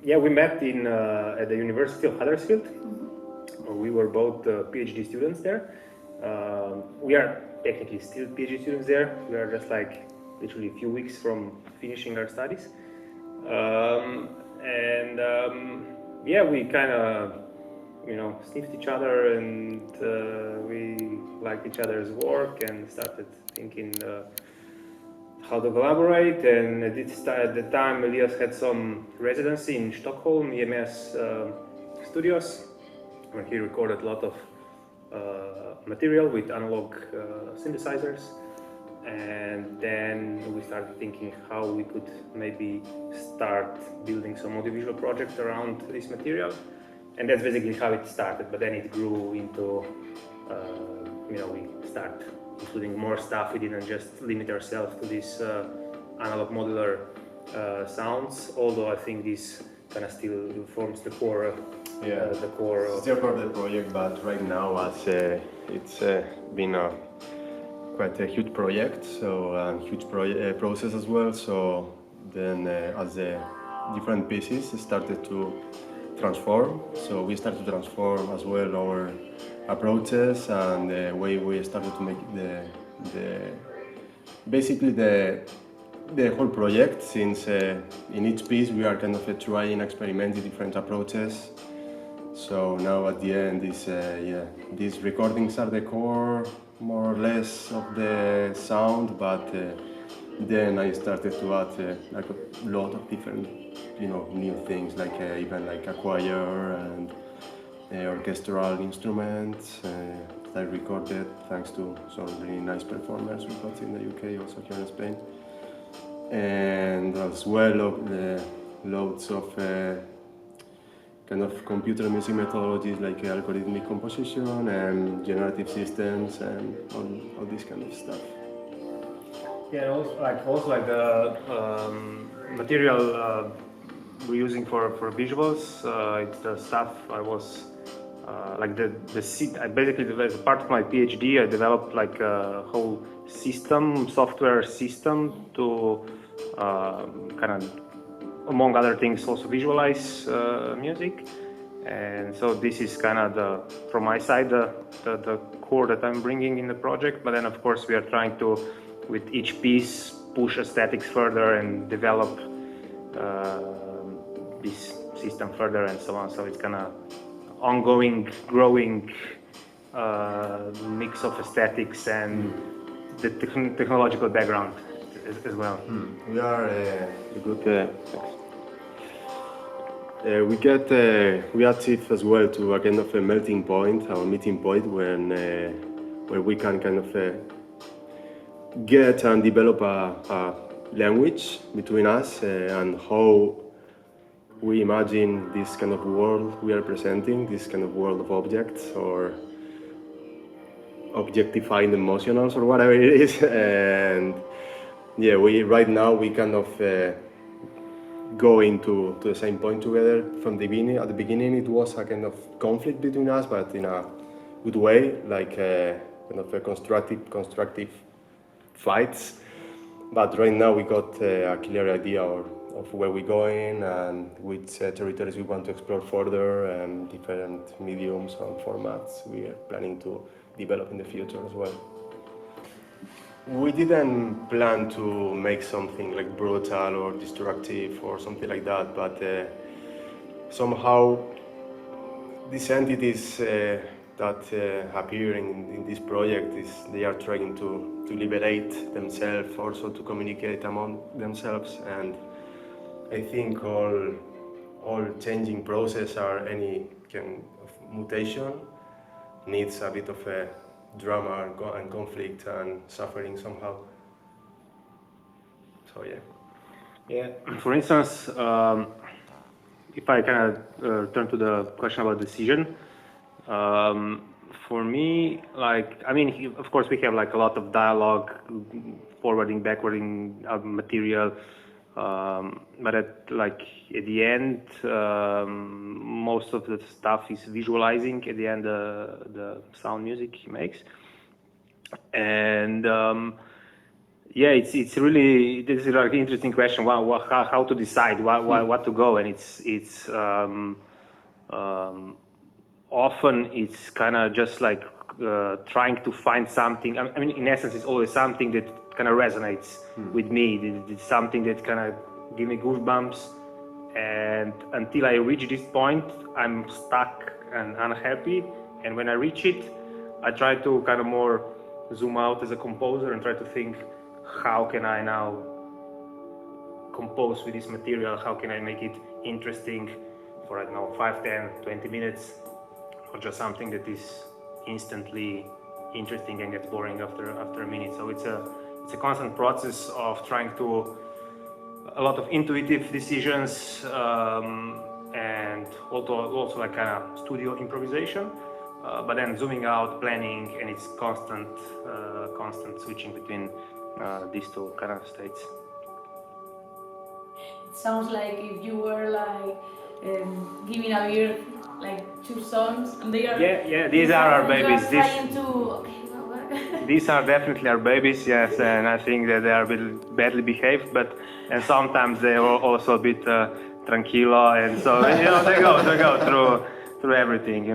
Yeah, we met in at the University of Huddersfield. We were both PhD students there. We are technically still PhD students there. We are just like literally a few weeks from finishing our studies. Yeah, we kind of, sniffed each other, and we liked each other's work and started thinking how to collaborate. And at the time, Elias had some residency in Stockholm, EMS studios, where he recorded a lot of material with analog synthesizers. And then we started thinking how we could maybe start building some audiovisual project around this material. And that's basically how it started, but then it grew into, we start including more stuff. We didn't just limit ourselves to these analog modular sounds, although I think this kind of still forms the core. The core of still part of the project, but right now as it's been quite a huge project, so huge process as well. So then as the different pieces started to transform, so we started to transform as well our approaches and the way we started to make basically the whole project, since in each piece we are kind of trying, experimenting different approaches. So now at the end, these recordings are the core, more or less, of the sound, but then I started to add like a lot of different, new things, like even like a choir and orchestral instruments that I recorded thanks to some really nice performers we got in the UK, also here in Spain, and as well loads of kind of computer music methodologies like algorithmic composition and generative systems and all this kind of stuff. Yeah, also like the material we're using for visuals. It's the stuff I was like basically as part of my PhD, I developed like a whole software system to kind of, among other things, also visualize music. And so this is kind of from my side, the core that I'm bringing in the project. But then of course we are trying to, with each piece, push aesthetics further and develop this system further and so on. So it's kind of ongoing, growing mix of aesthetics and the technological background as well. We are we achieve as well to a kind of a melting point, our meeting point, when where we can kind of get and develop a language between us and how we imagine this kind of world we are presenting, this kind of world of objects or objectifying emotionals or whatever it is. And yeah, right now we kind of go into the same point together from the beginning. At the beginning it was a kind of conflict between us, but in a good way, like kind of a constructive fights. But right now we got a clear idea of where we're going and which territories we want to explore further, and different mediums and formats we are planning to develop in the future as well. We didn't plan to make something like brutal or destructive or something like that, but somehow these entities that appear in this project, they are trying to liberate themselves, also to communicate among themselves. And I think all changing process or any kind of mutation needs a bit of a drama and conflict and suffering somehow. So yeah. For instance, if I kind of turn to the question about decision, for me, like, I mean, of course we have like a lot of dialogue, forwarding, backwarding material, but at the end, most of the stuff is visualizing at the end the sound music he makes. And Yeah, it's really, this is a really interesting question. How to decide what to go, and it's often it's kind of just like trying to find something. I mean, in essence, it's always something that kind of resonates with me. It's something that kind of give me goosebumps, and until I reach this point, I'm stuck and unhappy. And when I reach it, I try to kind of more zoom out as a composer and try to think, how can I now compose with this material? How can I make it interesting for, I don't know, 5, 10, 20 minutes, or just something that is instantly interesting and gets boring after a minute. So it's a constant process of trying to, a lot of intuitive decisions, and also like kind of studio improvisation, but then zooming out, planning, and it's constant switching between these two kind of states. It sounds like if you were like giving a year like 2 songs, and they are these are our babies. You are trying to okay. These are definitely our babies, yes, and I think that they are a bit badly behaved, and sometimes they are also a bit tranquilo, and so they go through everything,